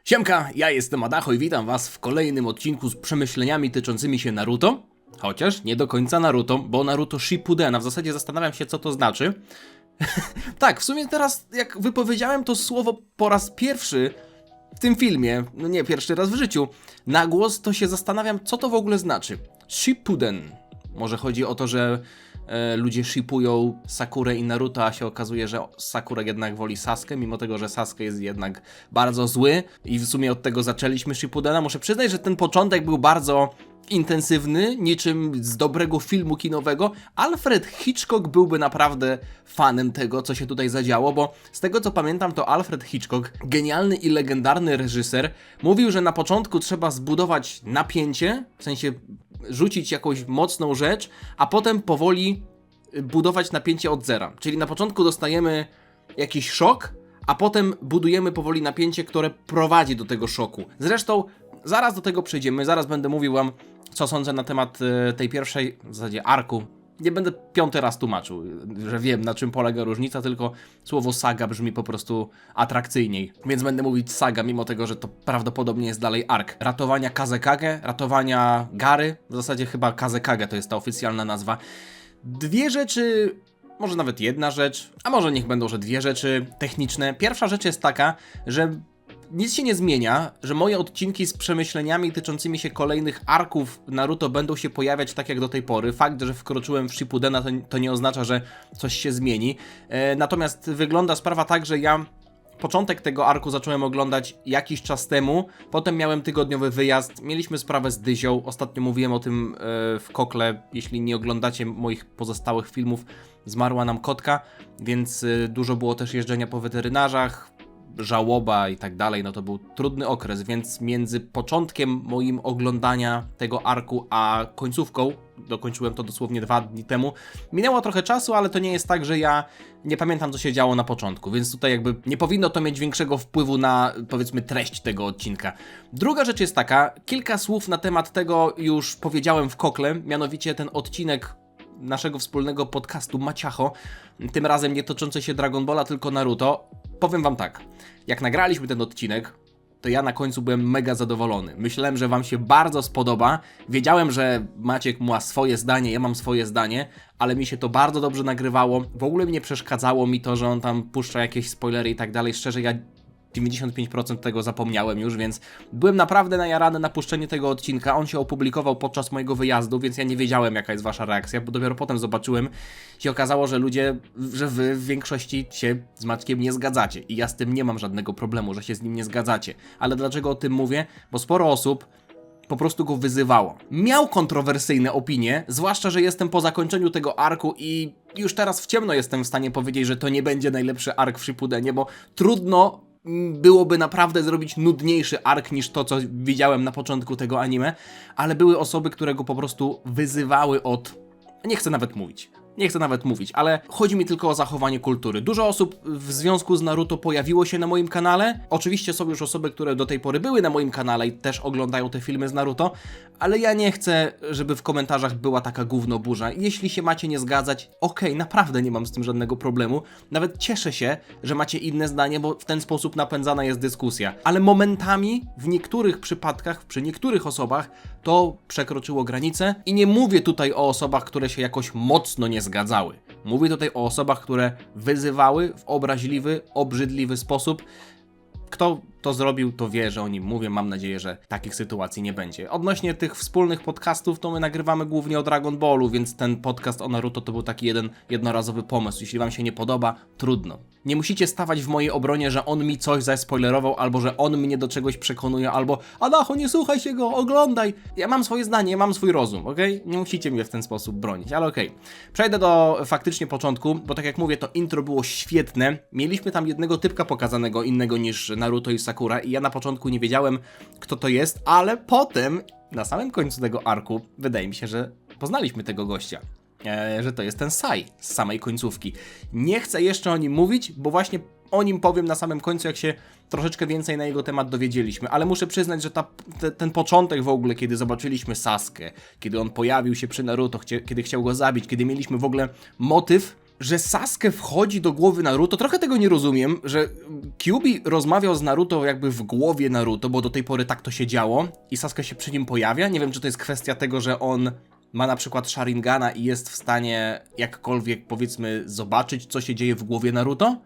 Siemka, ja jestem Adacho i witam was w kolejnym odcinku z przemyśleniami tyczącymi się Naruto. Chociaż nie do końca Naruto, bo Naruto Shippuden, a w zasadzie zastanawiam się, co to znaczy. Tak, w sumie teraz jak wypowiedziałem to słowo po raz pierwszy w tym filmie, no nie pierwszy raz w życiu, na głos, to się zastanawiam, co to w ogóle znaczy. Shippuden. Może chodzi o to, że ludzie shippują Sakurę i Naruto, a się okazuje, że Sakura jednak woli Sasuke, mimo tego, że Sasuke jest jednak bardzo zły i w sumie od tego zaczęliśmy Shippudena. Muszę przyznać, że ten początek był bardzo intensywny, niczym z dobrego filmu kinowego. Alfred Hitchcock byłby naprawdę fanem tego, co się tutaj zadziało, bo z tego co pamiętam, to Alfred Hitchcock, genialny i legendarny reżyser, mówił, że na początku trzeba zbudować napięcie, w sensie rzucić jakąś mocną rzecz, a potem powoli budować napięcie od zera. Czyli na początku dostajemy jakiś szok, a potem budujemy powoli napięcie, które prowadzi do tego szoku. Zresztą zaraz do tego przejdziemy, zaraz będę mówił wam, co sądzę na temat tej pierwszej, w zasadzie arku. Nie będę piąty raz tłumaczył, że wiem, na czym polega różnica, tylko słowo saga brzmi po prostu atrakcyjniej. Więc będę mówić saga, mimo tego, że to prawdopodobnie jest dalej ark. Ratowania Kazekage, ratowania Gary, w zasadzie chyba Kazekage to jest ta oficjalna nazwa. Dwie rzeczy, może nawet jedna rzecz, a może niech będą, że dwie rzeczy techniczne. Pierwsza rzecz jest taka, że nic się nie zmienia, że moje odcinki z przemyśleniami tyczącymi się kolejnych arków Naruto będą się pojawiać tak jak do tej pory. Fakt, że wkroczyłem w Shippudena to nie oznacza, że coś się zmieni. Natomiast wygląda sprawa tak, że ja początek tego arku zacząłem oglądać jakiś czas temu, potem miałem tygodniowy wyjazd, mieliśmy sprawę z Dyzią, ostatnio mówiłem o tym w Kokle, jeśli nie oglądacie moich pozostałych filmów, zmarła nam kotka, więc dużo było też jeżdżenia po weterynarzach, żałoba i tak dalej, no to był trudny okres, więc między początkiem moim oglądania tego arku, a końcówką, dokończyłem to dosłownie 2 dni temu, minęło trochę czasu, ale to nie jest tak, że ja nie pamiętam, co się działo na początku, więc tutaj jakby nie powinno to mieć większego wpływu na, powiedzmy, treść tego odcinka. Druga rzecz jest taka, kilka słów na temat tego już powiedziałem w Kokle, mianowicie ten odcinek naszego wspólnego podcastu Maciacho, tym razem nie toczący się Dragon Balla, tylko Naruto. Powiem wam tak, jak nagraliśmy ten odcinek, to ja na końcu byłem mega zadowolony. Myślałem, że wam się bardzo spodoba. Wiedziałem, że Maciek ma swoje zdanie, ja mam swoje zdanie, ale mi się to bardzo dobrze nagrywało. W ogóle mi nie przeszkadzało mi to, że on tam puszcza jakieś spoilery i tak dalej. Szczerze, ja 95% tego zapomniałem już, więc byłem naprawdę najarany na puszczenie tego odcinka. On się opublikował podczas mojego wyjazdu, więc ja nie wiedziałem, jaka jest wasza reakcja, bo dopiero potem zobaczyłem, się okazało, że że wy w większości się z Maćkiem nie zgadzacie i ja z tym nie mam żadnego problemu, że się z nim nie zgadzacie. Ale dlaczego o tym mówię? Bo sporo osób po prostu go wyzywało. Miał kontrowersyjne opinie, zwłaszcza, że jestem po zakończeniu tego arku i już teraz w ciemno jestem w stanie powiedzieć, że to nie będzie najlepszy ark w Shippudenie, bo trudno byłoby naprawdę zrobić nudniejszy ark niż to, co widziałem na początku tego anime, ale były osoby, które go po prostu wyzywały od... Nie chcę nawet mówić, ale chodzi mi tylko o zachowanie kultury. Dużo osób w związku z Naruto pojawiło się na moim kanale. Oczywiście są już osoby, które do tej pory były na moim kanale i też oglądają te filmy z Naruto, ale ja nie chcę, żeby w komentarzach była taka gównoburza. Jeśli się macie nie zgadzać, okej, naprawdę nie mam z tym żadnego problemu. Nawet cieszę się, że macie inne zdanie, bo w ten sposób napędzana jest dyskusja. Ale momentami, w niektórych przypadkach, przy niektórych osobach, to przekroczyło granicę i nie mówię tutaj o osobach, które się jakoś mocno nie zgadzały. Mówię tutaj o osobach, które wyzywały w obraźliwy, obrzydliwy sposób. Kto to zrobił, to wie, że o nim mówię. Mam nadzieję, że takich sytuacji nie będzie. Odnośnie tych wspólnych podcastów, to my nagrywamy głównie o Dragon Ballu, więc ten podcast o Naruto to był taki jednorazowy pomysł. Jeśli wam się nie podoba, trudno. Nie musicie stawać w mojej obronie, że on mi coś zaspoilerował, albo że on mnie do czegoś przekonuje, albo Adacho, nie słuchaj się go, oglądaj. Ja mam swoje zdanie, ja mam swój rozum, okej? Nie musicie mnie w ten sposób bronić, ale okej. Przejdę do faktycznie początku, bo tak jak mówię, to intro było świetne. Mieliśmy tam jednego typka pokazanego, innego niż Naruto i Sakura i ja na początku nie wiedziałem, kto to jest, ale potem, na samym końcu tego arku, wydaje mi się, że poznaliśmy tego gościa. Że to jest ten Sai z samej końcówki. Nie chcę jeszcze o nim mówić, bo właśnie o nim powiem na samym końcu, jak się troszeczkę więcej na jego temat dowiedzieliśmy, ale muszę przyznać, że ten początek w ogóle, kiedy zobaczyliśmy Sasuke, kiedy on pojawił się przy Naruto, kiedy chciał go zabić, kiedy mieliśmy w ogóle motyw że Sasuke wchodzi do głowy Naruto, trochę tego nie rozumiem, że Kyuubi rozmawiał z Naruto jakby w głowie Naruto, bo do tej pory tak to się działo i Sasuke się przy nim pojawia. Nie wiem, czy to jest kwestia tego, że on ma na przykład Sharingana i jest w stanie jakkolwiek, powiedzmy, zobaczyć, co się dzieje w głowie Naruto.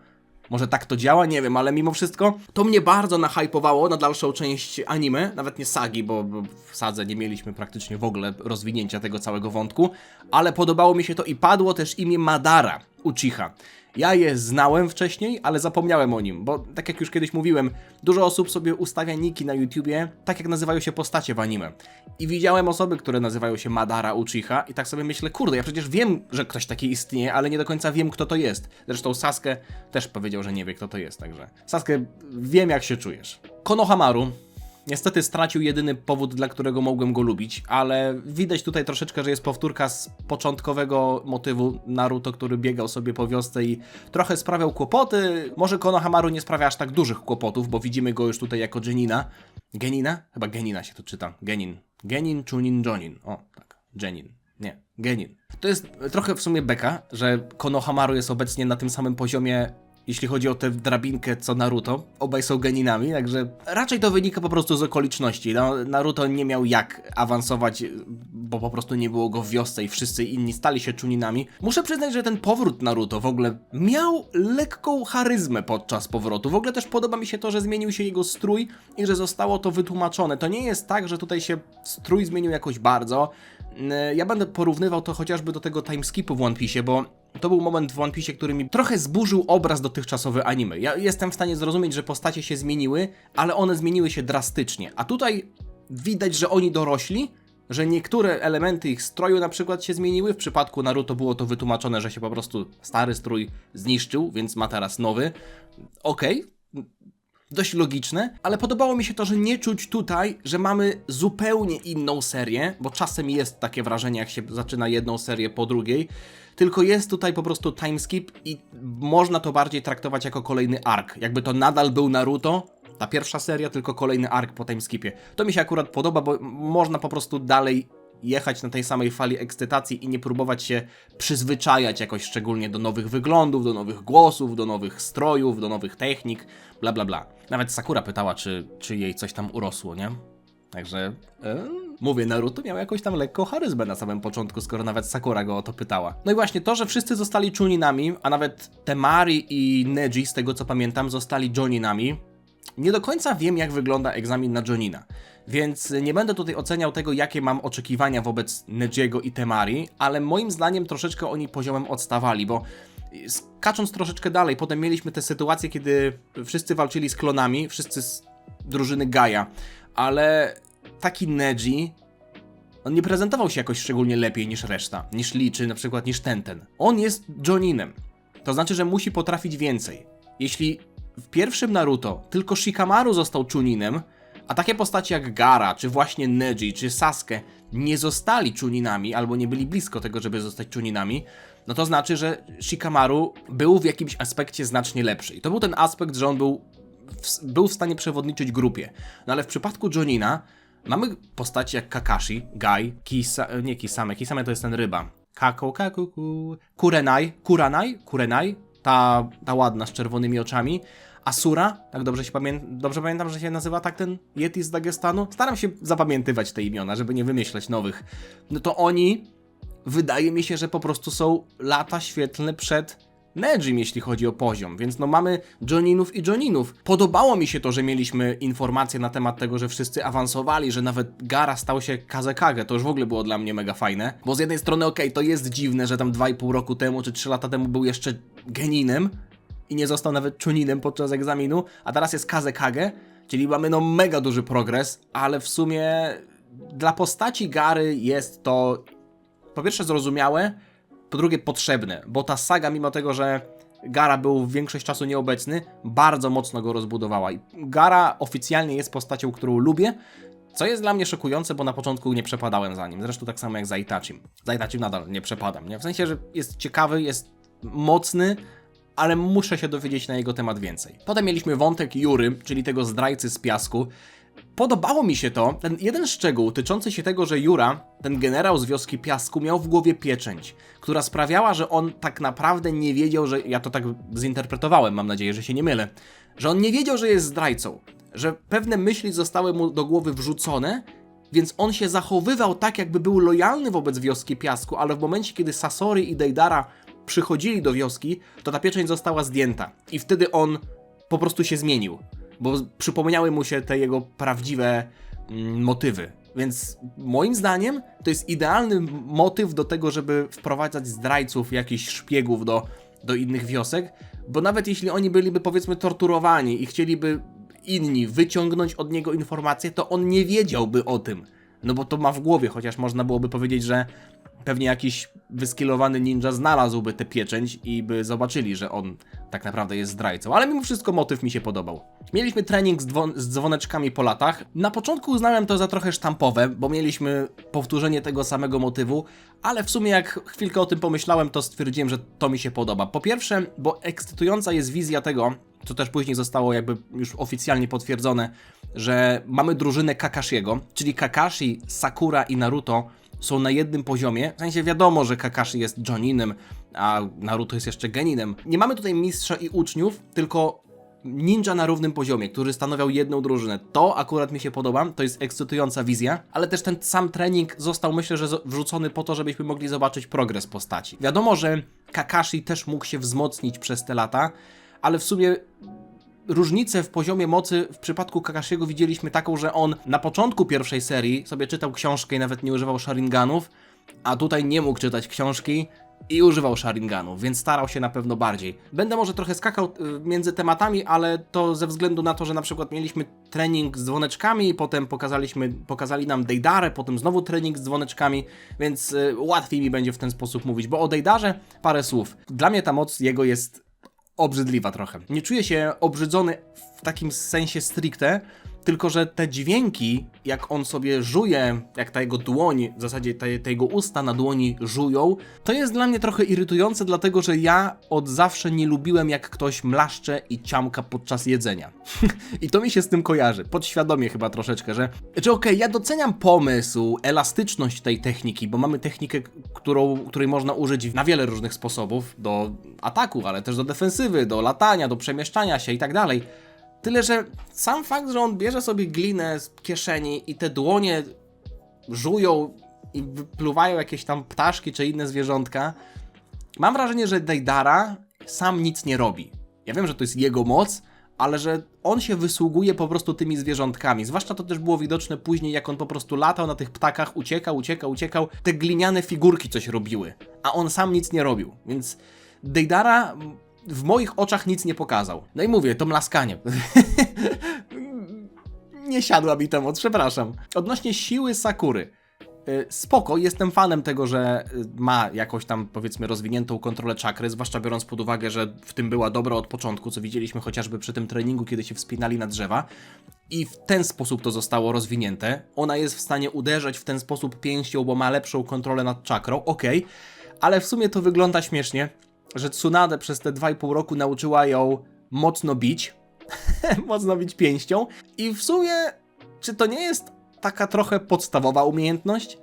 Może tak to działa, nie wiem, ale mimo wszystko to mnie bardzo nahypowało na dalszą część anime, nawet nie sagi, bo w sadze nie mieliśmy praktycznie w ogóle rozwinięcia tego całego wątku, ale podobało mi się to i padło też imię Madara Uchiha. Ja je znałem wcześniej, ale zapomniałem o nim, bo tak jak już kiedyś mówiłem, dużo osób sobie ustawia niki na YouTubie, tak jak nazywają się postacie w anime. I widziałem osoby, które nazywają się Madara Uchiha i tak sobie myślę, kurde, ja przecież wiem, że ktoś taki istnieje, ale nie do końca wiem, kto to jest. Zresztą Sasuke też powiedział, że nie wie, kto to jest, także Sasuke, wiem, jak się czujesz. Konohamaru niestety stracił jedyny powód, dla którego mogłem go lubić, ale widać tutaj troszeczkę, że jest powtórka z początkowego motywu Naruto, który biegał sobie po wiosce i trochę sprawiał kłopoty. Może Konohamaru nie sprawia aż tak dużych kłopotów, bo widzimy go już tutaj jako Genina. Genina? Chyba Genina się to czyta. Genin. Genin, Chunin, Jonin. O, tak. Genin. Nie. Genin. To jest trochę w sumie beka, że Konohamaru jest obecnie na tym samym poziomie, jeśli chodzi o tę drabinkę co Naruto. Obaj są geninami, także raczej to wynika po prostu z okoliczności. No, Naruto nie miał jak awansować, bo po prostu nie było go w wiosce i wszyscy inni stali się Chuninami. Muszę przyznać, że ten powrót Naruto w ogóle miał lekką charyzmę podczas powrotu. W ogóle też podoba mi się to, że zmienił się jego strój i że zostało to wytłumaczone. To nie jest tak, że tutaj się strój zmienił jakoś bardzo. Ja będę porównywał to chociażby do tego timeskipu w One Piece, bo to był moment w One Piece, który mi trochę zburzył obraz dotychczasowy anime. Ja jestem w stanie zrozumieć, że postacie się zmieniły, ale one zmieniły się drastycznie. A tutaj widać, że oni dorośli, że niektóre elementy ich stroju na przykład się zmieniły. W przypadku Naruto było to wytłumaczone, że się po prostu stary strój zniszczył, więc ma teraz nowy. Okej. Dość logiczne, ale podobało mi się to, że nie czuć tutaj, że mamy zupełnie inną serię, bo czasem jest takie wrażenie, jak się zaczyna jedną serię po drugiej, tylko jest tutaj po prostu timeskip i można to bardziej traktować jako kolejny ark. Jakby to nadal był Naruto, ta pierwsza seria, tylko kolejny ark po timeskipie. To mi się akurat podoba, bo można po prostu dalej jechać na tej samej fali ekscytacji i nie próbować się przyzwyczajać jakoś szczególnie do nowych wyglądów, do nowych głosów, do nowych strojów, do nowych technik, bla bla bla. Nawet Sakura pytała, czy jej coś tam urosło, nie? Także mówię, Naruto miał jakąś tam lekką charyzmę na samym początku, skoro nawet Sakura go o to pytała. No i właśnie to, że wszyscy zostali Chuninami, a nawet Temari i Neji, z tego co pamiętam, zostali Joninami. Nie do końca wiem, jak wygląda egzamin na Jonina, więc nie będę tutaj oceniał tego, jakie mam oczekiwania wobec Nejiego i Temari, ale moim zdaniem troszeczkę oni poziomem odstawali, bo skacząc troszeczkę dalej, potem mieliśmy tę sytuację, kiedy wszyscy walczyli z klonami, wszyscy z drużyny Gaia, ale taki Neji, on nie prezentował się jakoś szczególnie lepiej niż reszta, niż Lee, czy na przykład niż Tenten. On jest Joninem, to znaczy, że musi potrafić więcej. Jeśli w pierwszym Naruto tylko Shikamaru został Chuninem, a takie postacie jak Gaara, czy właśnie Neji, czy Sasuke nie zostali Chuninami, albo nie byli blisko tego, żeby zostać Chuninami, no to znaczy, że Shikamaru był w jakimś aspekcie znacznie lepszy. I to był ten aspekt, że on był w stanie przewodniczyć grupie. No ale w przypadku Jonina mamy postacie jak Kakashi, Gai, Kisame to jest ten ryba. Kurenai, ta ładna z czerwonymi oczami. Asura, tak dobrze pamiętam, że się nazywa tak ten Yeti z Dagestanu. Staram się zapamiętywać te imiona, żeby nie wymyślać nowych. No to oni, wydaje mi się, że po prostu są lata świetlne przed Nejim, jeśli chodzi o poziom, więc no mamy Joninów i Joninów. Podobało mi się to, że mieliśmy informacje na temat tego, że wszyscy awansowali, że nawet Gaara stał się Kazekage, to już w ogóle było dla mnie mega fajne, bo z jednej strony to jest dziwne, że tam 2,5 roku temu czy 3 lata temu był jeszcze Geninem i nie został nawet Chuninem podczas egzaminu, a teraz jest Kazekage, czyli mamy no mega duży progres, ale w sumie dla postaci Gaary jest to po pierwsze zrozumiałe, po drugie potrzebne, bo ta saga, mimo tego, że Gaara był większość czasu nieobecny, bardzo mocno go rozbudowała. I Gaara oficjalnie jest postacią, którą lubię, co jest dla mnie szokujące, bo na początku nie przepadałem za nim. Zresztą tak samo jak za Itachim. Za Itachim nadal nie przepadam, nie? W sensie, że jest ciekawy, jest mocny, ale muszę się dowiedzieć na jego temat więcej. Potem mieliśmy wątek Jury, czyli tego zdrajcy z piasku. podobało mi się to, ten jeden szczegół tyczący się tego, że Jura, ten generał z Wioski Piasku, miał w głowie pieczęć, która sprawiała, że on tak naprawdę nie wiedział, że... Ja to tak zinterpretowałem, mam nadzieję, że się nie mylę. Że on nie wiedział, że jest zdrajcą. Że pewne myśli zostały mu do głowy wrzucone, więc on się zachowywał tak, jakby był lojalny wobec Wioski Piasku, ale w momencie, kiedy Sasori i Deidara przychodzili do wioski, to ta pieczęć została zdjęta. I wtedy on po prostu się zmienił, bo przypomniały mu się te jego prawdziwe motywy. Więc moim zdaniem to jest idealny motyw do tego, żeby wprowadzać zdrajców, jakichś szpiegów do innych wiosek, bo nawet jeśli oni byliby, powiedzmy, torturowani i chcieliby inni wyciągnąć od niego informacje, to on nie wiedziałby o tym. No bo to ma w głowie, chociaż można byłoby powiedzieć, że pewnie jakiś wyskilowany ninja znalazłby tę pieczęć i by zobaczyli, że on tak naprawdę jest zdrajcą. Ale mimo wszystko motyw mi się podobał. Mieliśmy trening z dzwoneczkami po latach. Na początku uznałem to za trochę sztampowe, bo mieliśmy powtórzenie tego samego motywu, ale w sumie jak chwilkę o tym pomyślałem, to stwierdziłem, że to mi się podoba. Po pierwsze, bo ekscytująca jest wizja tego, co też później zostało jakby już oficjalnie potwierdzone, że mamy drużynę Kakashiego, czyli Kakashi, Sakura i Naruto są na jednym poziomie. W sensie wiadomo, że Kakashi jest Joninem, a Naruto jest jeszcze Geninem. Nie mamy tutaj mistrza i uczniów, tylko ninja na równym poziomie, którzy stanowią jedną drużynę. To akurat mi się podoba, to jest ekscytująca wizja, ale też ten sam trening został, myślę, że wrzucony po to, żebyśmy mogli zobaczyć progres postaci. Wiadomo, że Kakashi też mógł się wzmocnić przez te lata, ale w sumie różnicę w poziomie mocy w przypadku Kakashiego widzieliśmy taką, że on na początku pierwszej serii sobie czytał książkę i nawet nie używał sharinganów, a tutaj nie mógł czytać książki i używał sharinganów, więc starał się na pewno bardziej. Będę może trochę skakał między tematami, ale to ze względu na to, że na przykład mieliśmy trening z dzwoneczkami, potem pokazali nam Deidarę, potem znowu trening z dzwoneczkami, więc łatwiej mi będzie w ten sposób mówić, bo o Deidarze parę słów. Dla mnie ta moc jego jest obrzydliwa trochę. Nie czuję się obrzydzony w takim sensie stricte, tylko że te dźwięki, jak on sobie żuje, jak ta jego dłoń, w zasadzie te jego usta na dłoni żują, to jest dla mnie trochę irytujące, dlatego że ja od zawsze nie lubiłem, jak ktoś mlaszcze i ciamka podczas jedzenia. I to mi się z tym kojarzy, podświadomie chyba troszeczkę, że okej, ja doceniam pomysł, elastyczność tej techniki, bo mamy technikę, której można użyć na wiele różnych sposobów, do ataku, ale też do defensywy, do latania, do przemieszczania się i tak dalej. Tyle, że sam fakt, że on bierze sobie glinę z kieszeni i te dłonie żują i wypluwają jakieś tam ptaszki czy inne zwierzątka, mam wrażenie, że Deidara sam nic nie robi. Ja wiem, że to jest jego moc, ale że on się wysługuje po prostu tymi zwierzątkami. Zwłaszcza to też było widoczne później, jak on po prostu latał na tych ptakach, uciekał. Te gliniane figurki coś robiły, a on sam nic nie robił. Więc Deidara w moich oczach nic nie pokazał. No i mówię, to mlaskanie. Nie siadła mi ta moc, przepraszam. Odnośnie siły Sakury. Spoko, jestem fanem tego, że ma jakąś tam, powiedzmy, rozwiniętą kontrolę czakry, zwłaszcza biorąc pod uwagę, że w tym była dobra od początku, co widzieliśmy chociażby przy tym treningu, kiedy się wspinali na drzewa. I w ten sposób to zostało rozwinięte. Ona jest w stanie uderzać w ten sposób pięścią, bo ma lepszą kontrolę nad czakrą, okej. Ale w sumie to wygląda śmiesznie, że Tsunade przez te 2,5 roku nauczyła ją mocno bić, mocno bić pięścią i w sumie, czy to nie jest taka trochę podstawowa umiejętność?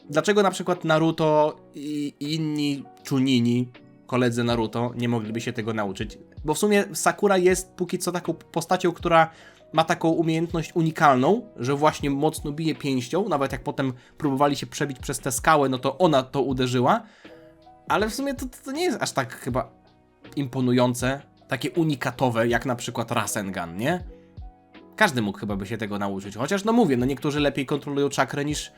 Dlaczego na przykład Naruto i inni Chunini, koledzy Naruto, nie mogliby się tego nauczyć? Bo w sumie Sakura jest póki co taką postacią, która ma taką umiejętność unikalną, że właśnie mocno bije pięścią, nawet jak potem próbowali się przebić przez tę skałę, no to ona to uderzyła. Ale w sumie to nie jest aż tak chyba imponujące, takie unikatowe, jak na przykład Rasengan, nie? Każdy mógł chyba by się tego nauczyć, chociaż no mówię, no niektórzy lepiej kontrolują czakrę niż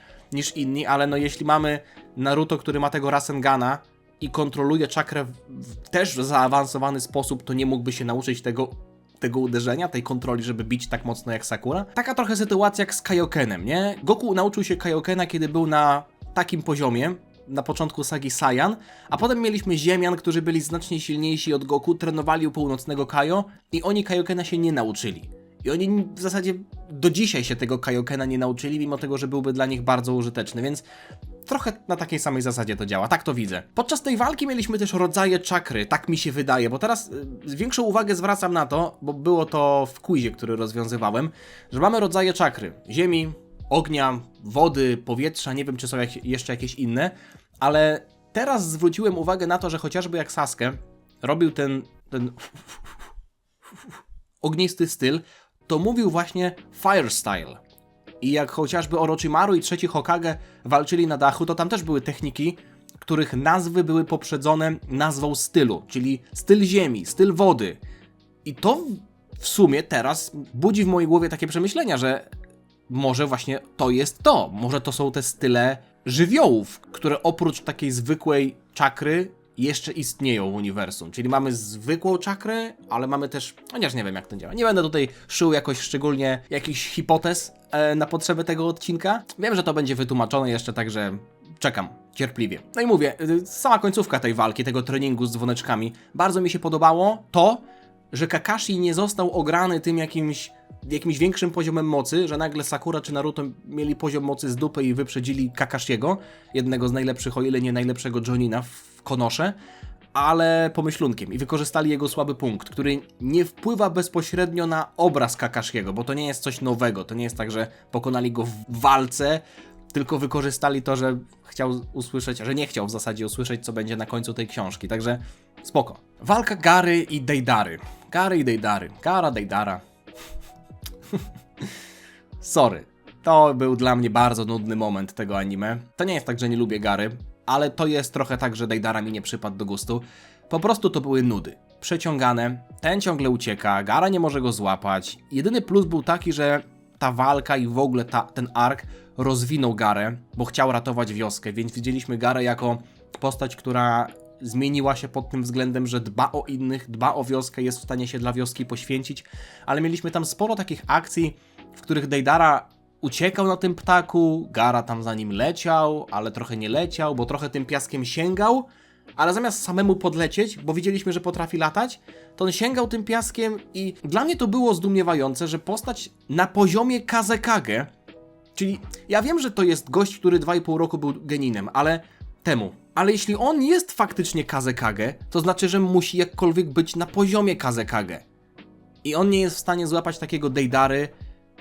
inni, ale no jeśli mamy Naruto, który ma tego Rasengana i kontroluje czakrę w też zaawansowany sposób, to nie mógłby się nauczyć tego uderzenia, tej kontroli, żeby bić tak mocno jak Sakura. Taka trochę sytuacja jak z Kaiokenem, nie? Goku nauczył się Kaiokena, kiedy był na takim poziomie, na początku sagi Saiyan, a potem mieliśmy Ziemian, którzy byli znacznie silniejsi od Goku, trenowali u północnego Kaio i oni Kaiokena się nie nauczyli. I oni w zasadzie do dzisiaj się tego Kaiokena nie nauczyli, mimo tego, że byłby dla nich bardzo użyteczny, więc trochę na takiej samej zasadzie to działa, tak to widzę. Podczas tej walki mieliśmy też rodzaje czakry, tak mi się wydaje, bo teraz większą uwagę zwracam na to, bo było to w quizie, który rozwiązywałem, że mamy rodzaje czakry, ziemi, ognia, wody, powietrza, nie wiem czy są jeszcze jakieś inne, ale teraz zwróciłem uwagę na to, że chociażby jak Sasuke robił ten ognisty styl, to mówił właśnie Fire Style. I jak chociażby Orochimaru i trzeci Hokage walczyli na dachu, to tam też były techniki, których nazwy były poprzedzone nazwą stylu, czyli styl ziemi, styl wody. I to w sumie teraz budzi w mojej głowie takie przemyślenia, że może właśnie to jest to. Może to są te style żywiołów, które oprócz takiej zwykłej czakry jeszcze istnieją w uniwersum. Czyli mamy zwykłą czakrę, ale mamy też... Chociaż nie wiem jak to działa. Nie będę tutaj szył jakoś szczególnie jakichś hipotez na potrzeby tego odcinka. Wiem, że to będzie wytłumaczone jeszcze, także czekam cierpliwie. No i mówię, sama końcówka tej walki, tego treningu z dzwoneczkami, bardzo mi się podobało to, że Kakashi nie został ograny tym jakimś większym poziomem mocy, że nagle Sakura czy Naruto mieli poziom mocy z dupy i wyprzedzili Kakashiego, jednego z najlepszych, o ile nie najlepszego Jonina w Konosze, ale pomyślunkiem i wykorzystali jego słaby punkt, który nie wpływa bezpośrednio na obraz Kakashiego, bo to nie jest coś nowego, to nie jest tak, że pokonali go w walce, tylko wykorzystali to, że chciał usłyszeć, że nie chciał w zasadzie usłyszeć, co będzie na końcu tej książki, także spoko. Walka Gary i Deidary. Gary i Deidary. Gara, Deidara. Sorry, to był dla mnie bardzo nudny moment tego anime. To nie jest tak, że nie lubię Gary, ale to jest trochę tak, że Deidara mi nie przypadł do gustu. Po prostu to były nudy. Przeciągane, ten ciągle ucieka, Gara nie może go złapać. Jedyny plus był taki, że ta walka i w ogóle ten ark rozwinął Garę, bo chciał ratować wioskę, więc widzieliśmy Garę jako postać, która zmieniła się pod tym względem, że dba o innych, dba o wioskę, jest w stanie się dla wioski poświęcić, ale mieliśmy tam sporo takich akcji, w których Deidara uciekał na tym ptaku, Gara tam za nim leciał, ale trochę nie leciał, bo trochę tym piaskiem sięgał, ale zamiast samemu podlecieć, bo widzieliśmy, że potrafi latać, to on sięgał tym piaskiem i dla mnie to było zdumiewające, że postać na poziomie Kazekage, czyli ja wiem, że to jest gość, który 2,5 roku był geninem, ale jeśli on jest faktycznie Kazekage, to znaczy, że musi jakkolwiek być na poziomie Kazekage. I on nie jest w stanie złapać takiego Deidary,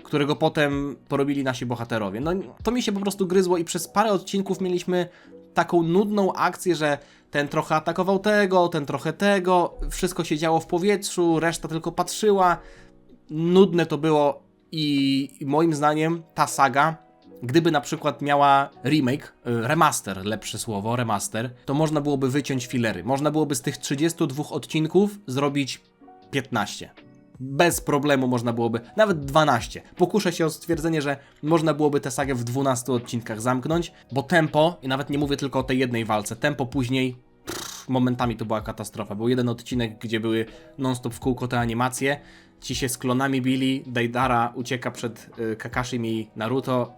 którego potem porobili nasi bohaterowie. No to mi się po prostu gryzło i przez parę odcinków mieliśmy taką nudną akcję, że ten trochę atakował tego, ten trochę tego, wszystko się działo w powietrzu, reszta tylko patrzyła. Nudne to było i moim zdaniem ta saga, gdyby na przykład miała remake, remaster, lepsze słowo, remaster, to można byłoby wyciąć filery. Można byłoby z tych 32 odcinków zrobić 15. Bez problemu można byłoby, nawet 12. Pokuszę się o stwierdzenie, że można byłoby tę sagę w 12 odcinkach zamknąć, bo tempo, i nawet nie mówię tylko o tej jednej walce, tempo później, momentami to była katastrofa. Był jeden odcinek, gdzie były non-stop w kółko te animacje, ci się z klonami bili, Deidara ucieka przed Kakashim i Naruto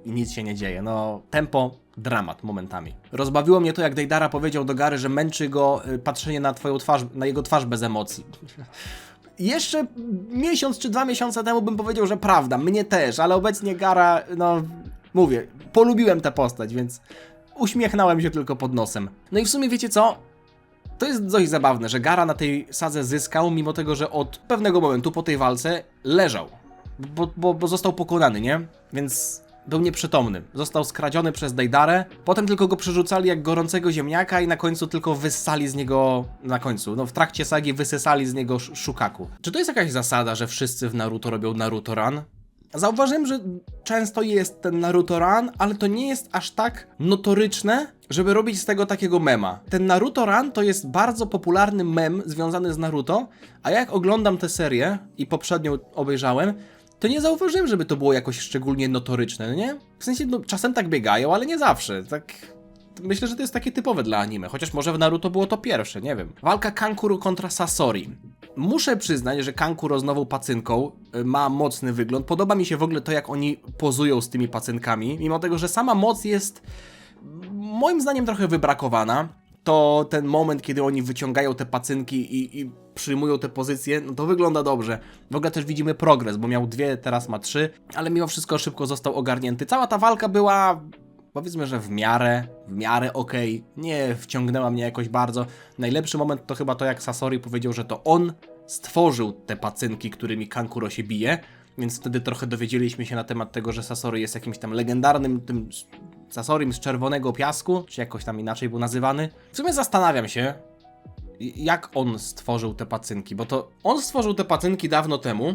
i nic się nie dzieje. No, tempo, dramat momentami. Rozbawiło mnie to, jak Deidara powiedział do Gary, że męczy go patrzenie na twoją twarz, na jego twarz bez emocji. Jeszcze miesiąc czy 2 miesiące temu bym powiedział, że prawda, mnie też, ale obecnie Gara, no mówię, polubiłem tę postać, więc uśmiechnąłem się tylko pod nosem. No i w sumie wiecie co? To jest dość zabawne, że Gara na tej sadze zyskał, mimo tego, że od pewnego momentu po tej walce leżał, bo został pokonany, nie? Więc był nieprzytomny. Został skradziony przez Deidarę, potem tylko go przerzucali jak gorącego ziemniaka i na końcu tylko wyssali z niego, w trakcie sagi wysysali z niego Shukaku. Czy to jest jakaś zasada, że wszyscy w Naruto robią Naruto Run? Zauważyłem, że często jest ten Naruto Run, ale to nie jest aż tak notoryczne, żeby robić z tego takiego mema. Ten Naruto Run to jest bardzo popularny mem związany z Naruto, a jak oglądam tę serię i poprzednią obejrzałem, to nie zauważyłem, żeby to było jakoś szczególnie notoryczne, no nie? W sensie, no, czasem tak biegają, ale nie zawsze. Tak, myślę, że to jest takie typowe dla anime, chociaż może w Naruto było to pierwsze, nie wiem. Walka Kankuro kontra Sasori. Muszę przyznać, że Kankuro z nową pacynką ma mocny wygląd. Podoba mi się w ogóle to, jak oni pozują z tymi pacynkami, mimo tego, że sama moc jest moim zdaniem trochę wybrakowana. To ten moment, kiedy oni wyciągają te pacynki i przyjmują te pozycje, no to wygląda dobrze. W ogóle też widzimy progres, bo miał 2, teraz ma 3, ale mimo wszystko szybko został ogarnięty. Cała ta walka była powiedzmy, że w miarę okej. Nie wciągnęła mnie jakoś bardzo. Najlepszy moment to chyba to, jak Sasori powiedział, że to on stworzył te pacynki, którymi Kankuro się bije, więc wtedy trochę dowiedzieliśmy się na temat tego, że Sasori jest jakimś tam legendarnym tym Sasorim z czerwonego piasku, czy jakoś tam inaczej był nazywany. W sumie zastanawiam się, jak on stworzył te pacynki, bo to on stworzył te pacynki dawno temu,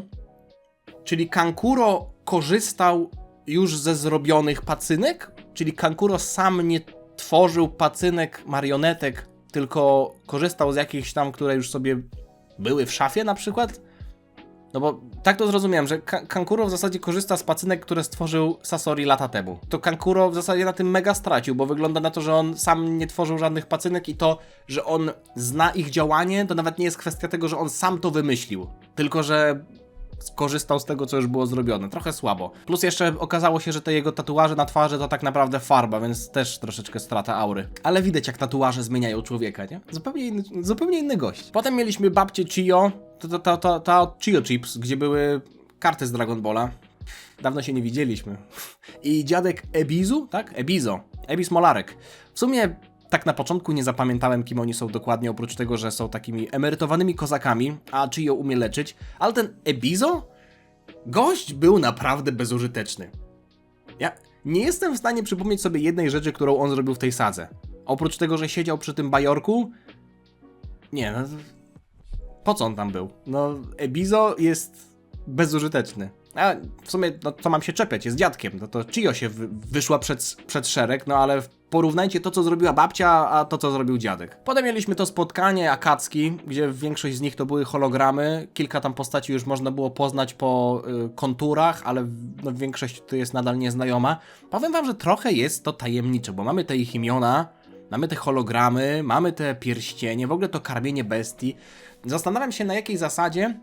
czyli Kankuro korzystał już ze zrobionych pacynek, czyli Kankuro sam nie tworzył pacynek, marionetek, tylko korzystał z jakichś tam, które już sobie były w szafie na przykład. No bo tak to zrozumiałem, że Kankuro w zasadzie korzysta z pacynek, które stworzył Sasori lata temu. To Kankuro w zasadzie na tym mega stracił, bo wygląda na to, że on sam nie tworzył żadnych pacynek i to, że on zna ich działanie, to nawet nie jest kwestia tego, że on sam to wymyślił, tylko że skorzystał z tego, co już było zrobione. Trochę słabo. Plus jeszcze okazało się, że te jego tatuaże na twarzy to tak naprawdę farba, więc też troszeczkę strata aury. Ale widać, jak tatuaże zmieniają człowieka, nie? Zupełnie inny gość. Potem mieliśmy babcię Chiyo, to Chiyo Chips, gdzie były karty z Dragon Balla. Dawno się nie widzieliśmy. I dziadek Ebizu, tak? Ebiz Molarek. W sumie tak na początku nie zapamiętałem, kim oni są dokładnie, oprócz tego, że są takimi emerytowanymi kozakami, a Chiyo umie leczyć, ale ten Ebizo? Gość był naprawdę bezużyteczny. Ja nie jestem w stanie przypomnieć sobie jednej rzeczy, którą on zrobił w tej sadze. Oprócz tego, że siedział przy tym bajorku, nie, no po co on tam był? No, Ebizo jest bezużyteczny. A w sumie, no co mam się czepiać, jest dziadkiem, no to Chiyo się wyszła przed szereg, no ale porównajcie to, co zrobiła babcia, a to, co zrobił dziadek. Potem mieliśmy to spotkanie Akatsuki, gdzie większość z nich to były hologramy, kilka tam postaci już można było poznać po konturach, ale no, większość to jest nadal nieznajoma. Powiem wam, że trochę jest to tajemnicze, bo mamy te ich imiona, mamy te hologramy, mamy te pierścienie, w ogóle to karmienie bestii. Zastanawiam się, na jakiej zasadzie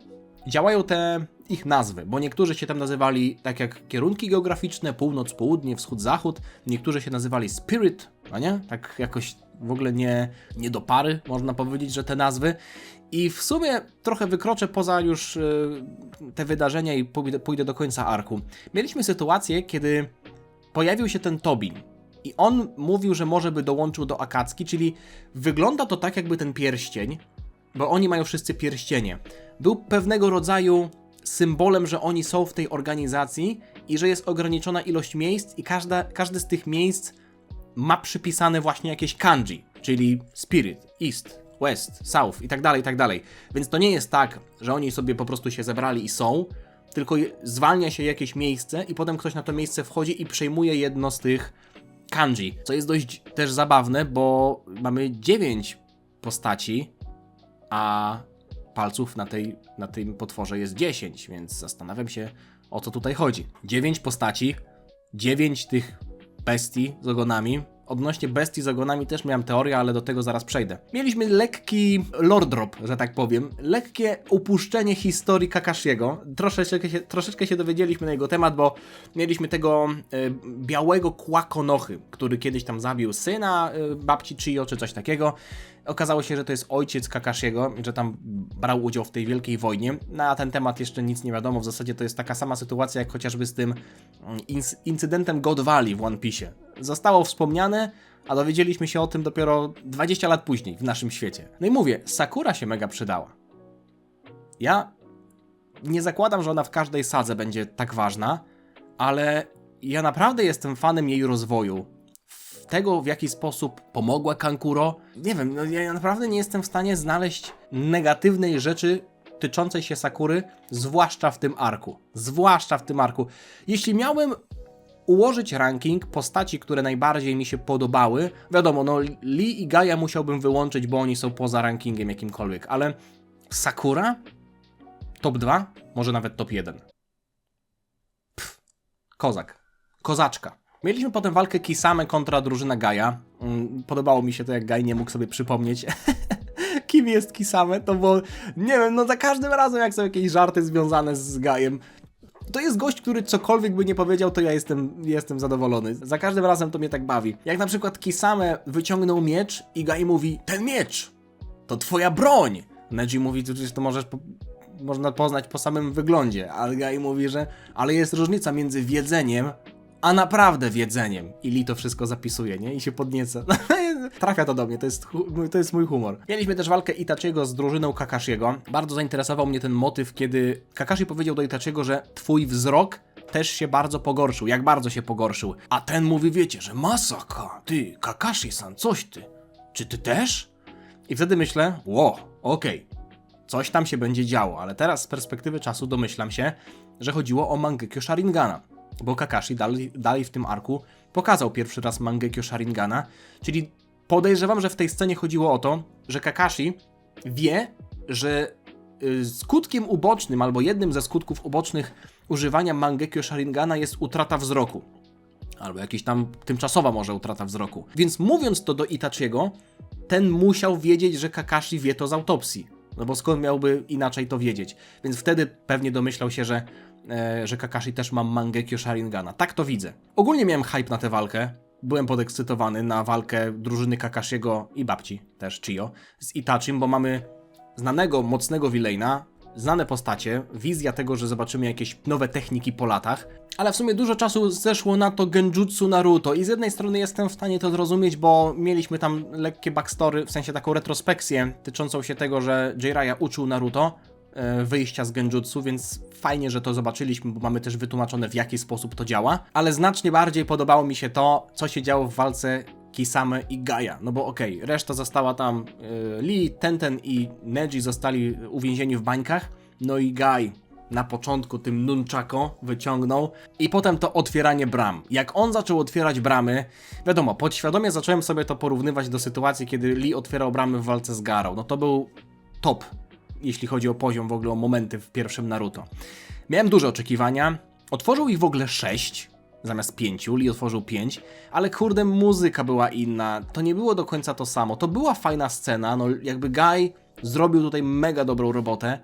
działają te ich nazwy, bo niektórzy się tam nazywali tak jak kierunki geograficzne, północ, południe, wschód, zachód, niektórzy się nazywali Spirit, no nie? Tak jakoś w ogóle nie do pary, można powiedzieć, że te nazwy. I w sumie trochę wykroczę poza już te wydarzenia i pójdę do końca arku. Mieliśmy sytuację, kiedy pojawił się ten Tobin i on mówił, że może by dołączył do Akatsuki, czyli wygląda to tak, jakby ten pierścień, bo oni mają wszyscy pierścienie, był pewnego rodzaju symbolem, że oni są w tej organizacji i że jest ograniczona ilość miejsc i każde z tych miejsc ma przypisane właśnie jakieś kanji, czyli Spirit, East, West, South i tak dalej. Więc to nie jest tak, że oni sobie po prostu się zebrali i są, tylko zwalnia się jakieś miejsce i potem ktoś na to miejsce wchodzi i przejmuje jedno z tych kanji, co jest dość też zabawne, bo mamy 9 postaci, a palców na tym potworze jest 10, więc zastanawiam się, o co tutaj chodzi. 9 postaci, 9 tych bestii z ogonami. Odnośnie bestii z ogonami też miałem teorię, ale do tego zaraz przejdę. Mieliśmy lekki lore drop, że tak powiem. Lekkie upuszczenie historii Kakashiego. Troszeczkę się dowiedzieliśmy na jego temat, bo mieliśmy tego białego Kłakonochy, który kiedyś tam zabił syna babci Chiyo, czy coś takiego. Okazało się, że to jest ojciec Kakashiego, że tam brał udział w tej wielkiej wojnie. Na ten temat jeszcze nic nie wiadomo. W zasadzie to jest taka sama sytuacja, jak chociażby z tym incydentem God Valley w One Piece. Zostało wspomniane, a dowiedzieliśmy się o tym dopiero 20 lat później w naszym świecie. No i mówię, Sakura się mega przydała. Ja nie zakładam, że ona w każdej sadze będzie tak ważna, ale ja naprawdę jestem fanem jej rozwoju. Tego, w jaki sposób pomogła Kankuro. Nie wiem, no ja naprawdę nie jestem w stanie znaleźć negatywnej rzeczy tyczącej się Sakury, zwłaszcza w tym arku. Jeśli miałem ułożyć ranking postaci, które najbardziej mi się podobały, wiadomo, no Lee i Gaia musiałbym wyłączyć, bo oni są poza rankingiem jakimkolwiek, ale Sakura? Top 2? Może nawet top 1. Kozaczka. Mieliśmy potem walkę Kisame kontra drużyna Gaia. Podobało mi się to, jak Gai nie mógł sobie przypomnieć, kim jest Kisame, to było, nie wiem, no za każdym razem, jak są jakieś żarty związane z Gaiem, to jest gość, który cokolwiek by nie powiedział, to ja jestem zadowolony. Za każdym razem to mnie tak bawi. Jak na przykład Kisame wyciągnął miecz i Gai mówi, ten miecz to twoja broń. Neji mówi, że to można poznać po samym wyglądzie, ale Gai mówi, że ale jest różnica między wiedzeniem a naprawdę wiedzeniem. I Lee to wszystko zapisuje, nie? I się podnieca. Trafia to do mnie, to jest mój humor. Mieliśmy też walkę Itachiego z drużyną Kakashiego. Bardzo zainteresował mnie ten motyw, kiedy Kakashi powiedział do Itachiego, że twój wzrok też się bardzo pogorszył. Jak bardzo się pogorszył? A ten mówi, wiecie, że masaka, ty, Kakashi-san, coś ty. Czy ty też? I wtedy myślę, okej. Coś tam się będzie działo, ale teraz z perspektywy czasu domyślam się, że chodziło o Mangekyo Sharingana, bo Kakashi dalej w tym arku pokazał pierwszy raz Mangekyo Sharingana, czyli podejrzewam, że w tej scenie chodziło o to, że Kakashi wie, że skutkiem ubocznym, albo jednym ze skutków ubocznych używania Mangekyo Sharingana jest utrata wzroku. Albo jakiś tam tymczasowa może utrata wzroku. Więc mówiąc to do Itachiego, ten musiał wiedzieć, że Kakashi wie to z autopsji. No bo skąd miałby inaczej to wiedzieć? Więc wtedy pewnie domyślał się, że Kakashi też ma Mangekyo Sharingana. Tak to widzę. Ogólnie miałem hype na tę walkę. Byłem podekscytowany na walkę drużyny Kakashiego i babci, też Chiyo, z Itachim, bo mamy znanego, mocnego villaina, znane postacie, wizja tego, że zobaczymy jakieś nowe techniki po latach, ale w sumie dużo czasu zeszło na to genjutsu Naruto i z jednej strony jestem w stanie to zrozumieć, bo mieliśmy tam lekkie backstory, w sensie taką retrospekcję tyczącą się tego, że Jiraiya uczył Naruto wyjścia z genjutsu, więc fajnie, że to zobaczyliśmy, bo mamy też wytłumaczone, w jaki sposób to działa, ale znacznie bardziej podobało mi się to, co się działo w walce Kisame i Gaia, no bo okej, reszta została tam, Lee, Tenten i Neji zostali uwięzieni w bańkach, no i Gai na początku tym nunchako wyciągnął i potem to otwieranie bram. Jak on zaczął otwierać bramy, wiadomo, podświadomie zacząłem sobie to porównywać do sytuacji, kiedy Lee otwierał bramy w walce z Garou, no to był top, jeśli chodzi o poziom, w ogóle o momenty w pierwszym Naruto. Miałem duże oczekiwania, otworzył ich w ogóle 6, zamiast 5, Lee otworzył 5, ale kurde, muzyka była inna, to nie było do końca to samo, to była fajna scena, no jakby Gai zrobił tutaj mega dobrą robotę,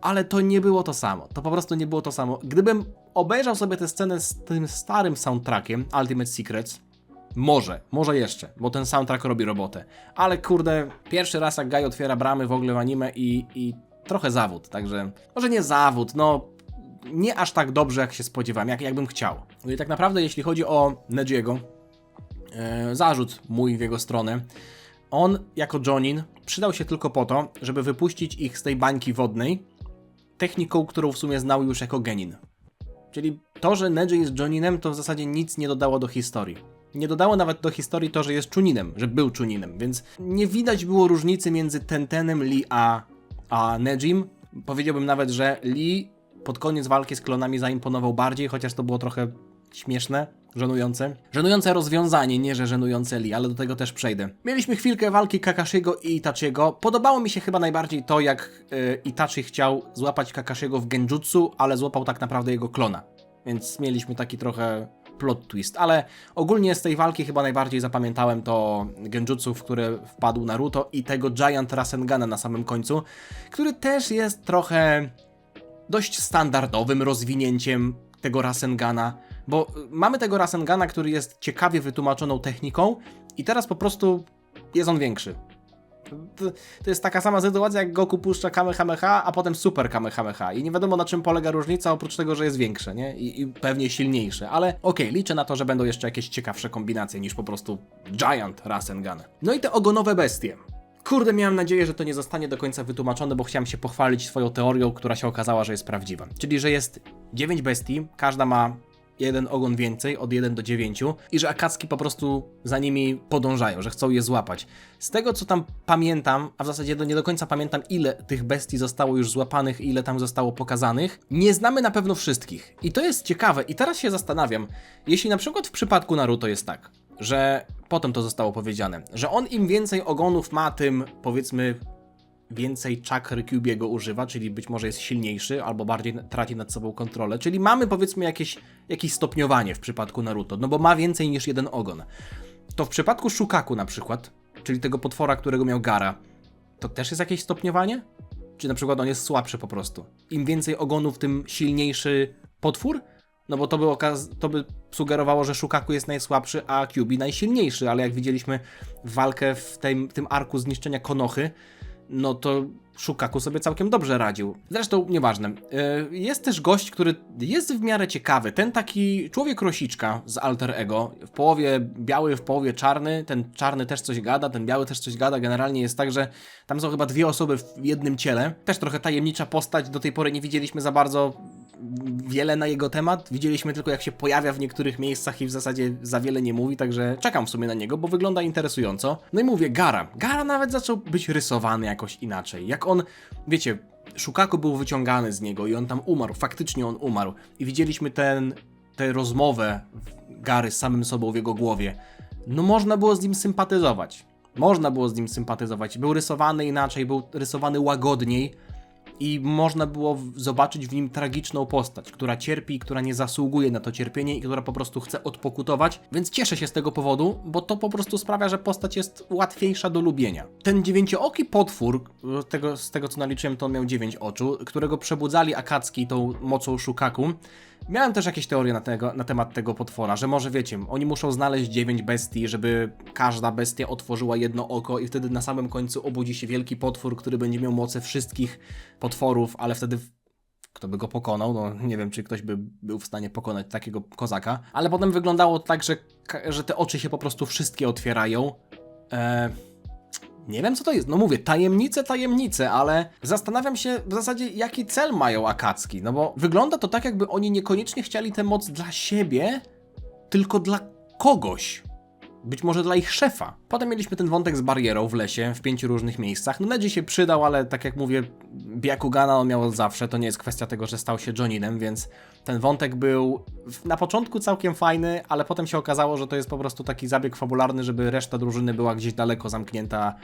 ale to nie było to samo, to po prostu nie było to samo. Gdybym obejrzał sobie tę scenę z tym starym soundtrackiem, Ultimate Secrets, może jeszcze, bo ten soundtrack robi robotę, ale kurde, pierwszy raz jak Gai otwiera bramy w ogóle w anime i trochę zawód, także, może nie zawód, no nie aż tak dobrze, jak się spodziewałem, jakbym chciał. No i tak naprawdę, jeśli chodzi o Nejiego, zarzut mój w jego stronę, on jako Jonin przydał się tylko po to, żeby wypuścić ich z tej bańki wodnej techniką, którą w sumie znał już jako genin. Czyli to, że Neji jest Joninem, to w zasadzie nic nie dodało do historii. Nie dodało nawet do historii to, że jest Chuninem, że był Chuninem, więc nie widać było różnicy między Tentenem, Lee a Nejim. Powiedziałbym nawet, że Lee pod koniec walki z klonami zaimponował bardziej, chociaż to było trochę śmieszne, żenujące. Żenujące rozwiązanie, nie że żenujące Lee, ale do tego też przejdę. Mieliśmy chwilkę walki Kakashiego i Itachiego. Podobało mi się chyba najbardziej to, jak Itachi chciał złapać Kakashiego w genjutsu, ale złapał tak naprawdę jego klona. Więc mieliśmy taki trochę plot twist, ale ogólnie z tej walki chyba najbardziej zapamiętałem to genjutsu, w które wpadł Naruto i tego Giant Rasengana na samym końcu, który też jest trochę dość standardowym rozwinięciem tego Rasengana, bo mamy tego Rasengana, który jest ciekawie wytłumaczoną techniką i teraz po prostu jest on większy. To jest taka sama sytuacja, jak Goku puszcza Kamehameha, a potem Super Kamehameha i nie wiadomo, na czym polega różnica, oprócz tego, że jest większe, nie? I pewnie silniejsze, ale okej, liczę na to, że będą jeszcze jakieś ciekawsze kombinacje niż po prostu Giant Rasengan. No i te ogonowe bestie. Kurde, miałem nadzieję, że to nie zostanie do końca wytłumaczone, bo chciałem się pochwalić swoją teorią, która się okazała, że jest prawdziwa. Czyli, że jest 9 bestii, każda ma jeden ogon więcej, od 1 do 9 i że Akatsuki po prostu za nimi podążają, że chcą je złapać. Z tego, co tam pamiętam, a w zasadzie nie do końca pamiętam, ile tych bestii zostało już złapanych i ile tam zostało pokazanych, nie znamy na pewno wszystkich. I to jest ciekawe i teraz się zastanawiam, jeśli na przykład w przypadku Naruto jest tak, że potem to zostało powiedziane, że on im więcej ogonów ma, tym powiedzmy więcej czakry Kyuubiego używa, czyli być może jest silniejszy, albo bardziej traci nad sobą kontrolę, czyli mamy powiedzmy jakieś stopniowanie w przypadku Naruto, no bo ma więcej niż jeden ogon. To w przypadku Shukaku na przykład, czyli tego potwora, którego miał Gaara, to też jest jakieś stopniowanie? Czy na przykład on jest słabszy po prostu? Im więcej ogonów, tym silniejszy potwór? No bo to by sugerowało, że Shukaku jest najsłabszy, a Kyuubi najsilniejszy, ale jak widzieliśmy walkę w tym arku zniszczenia Konochy, no to Shukaku sobie całkiem dobrze radził. Zresztą nieważne. Jest też gość, który jest w miarę ciekawy. Ten taki człowiek rosiczka z Alter Ego. W połowie biały, w połowie czarny. Ten czarny też coś gada, ten biały też coś gada. Generalnie jest tak, że tam są chyba dwie osoby w jednym ciele. Też trochę tajemnicza postać. Do tej pory nie widzieliśmy za bardzo wiele na jego temat. Widzieliśmy tylko, jak się pojawia w niektórych miejscach i w zasadzie za wiele nie mówi, także czekam w sumie na niego, bo wygląda interesująco. No i mówię, Gaara. Gaara nawet zaczął być rysowany jakoś inaczej. Jak on, wiecie, Shukaku był wyciągany z niego i on tam umarł. Faktycznie on umarł. I widzieliśmy tę rozmowę Gaary z samym sobą w jego głowie. No można było z nim sympatyzować. Można było z nim sympatyzować. Był rysowany inaczej, był rysowany łagodniej. I można było zobaczyć w nim tragiczną postać, która cierpi, która nie zasługuje na to cierpienie i która po prostu chce odpokutować, więc cieszę się z tego powodu, bo to po prostu sprawia, że postać jest łatwiejsza do lubienia. Ten dziewięciooki potwór, z tego co naliczyłem, to on miał 9 oczu, którego przebudzali Akatsuki tą mocą Shukaku. Miałem też jakieś teorie na temat tego potwora, że może wiecie, oni muszą znaleźć 9 bestii, żeby każda bestia otworzyła jedno oko i wtedy na samym końcu obudzi się wielki potwór, który będzie miał moce wszystkich potworów, ale wtedy kto by go pokonał? No nie wiem, czy ktoś by był w stanie pokonać takiego kozaka, ale potem wyglądało tak, że te oczy się po prostu wszystkie otwierają. Nie wiem, co to jest. No mówię, tajemnice, ale zastanawiam się w zasadzie, jaki cel mają Akatsuki. No bo wygląda to tak, jakby oni niekoniecznie chcieli tę moc dla siebie, tylko dla kogoś. Być może dla ich szefa. Potem mieliśmy ten wątek z barierą w lesie, w 5 różnych miejscach. No Neji się przydał, ale tak jak mówię, Byakugana on miał od zawsze. To nie jest kwestia tego, że stał się Joninem, więc ten wątek był na początku całkiem fajny, ale potem się okazało, że to jest po prostu taki zabieg fabularny, żeby reszta drużyny była gdzieś daleko zamknięta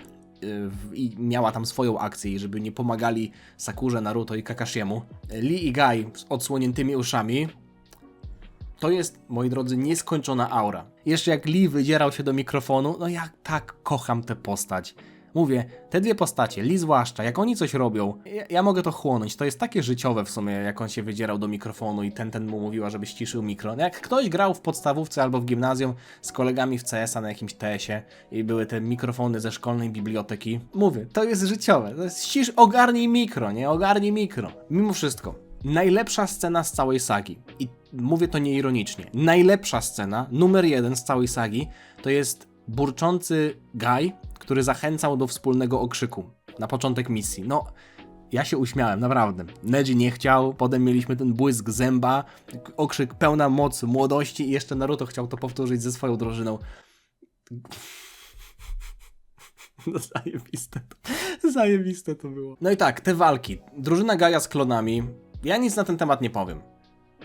i miała tam swoją akcję, i żeby nie pomagali Sakurze, Naruto i Kakashiemu. Lee i Guy z odsłoniętymi uszami to jest, moi drodzy, nieskończona aura. Jeszcze jak Lee wydzierał się do mikrofonu, no ja tak kocham tę postać. Mówię, te dwie postacie, Lee zwłaszcza, jak oni coś robią, ja mogę to chłonąć. To jest takie życiowe w sumie, jak on się wydzierał do mikrofonu i ten mu mówiła, żeby ściszył mikro. No jak ktoś grał w podstawówce albo w gimnazjum z kolegami w CS-a na jakimś TS-ie i były te mikrofony ze szkolnej biblioteki, mówię, to jest życiowe. To jest ogarnij mikro, nie? Ogarnij mikro. Mimo wszystko, najlepsza scena z całej sagi, i mówię to nieironicznie, najlepsza scena, numer 1 z całej sagi, to jest burczący Guy, który zachęcał do wspólnego okrzyku na początek misji. No, ja się uśmiałem, naprawdę. Neji nie chciał, potem mieliśmy ten błysk zęba, okrzyk pełna mocy, młodości i jeszcze Naruto chciał to powtórzyć ze swoją drużyną. No zajebiste to było. No i tak, te walki. Drużyna Gaia z klonami. Ja nic na ten temat nie powiem.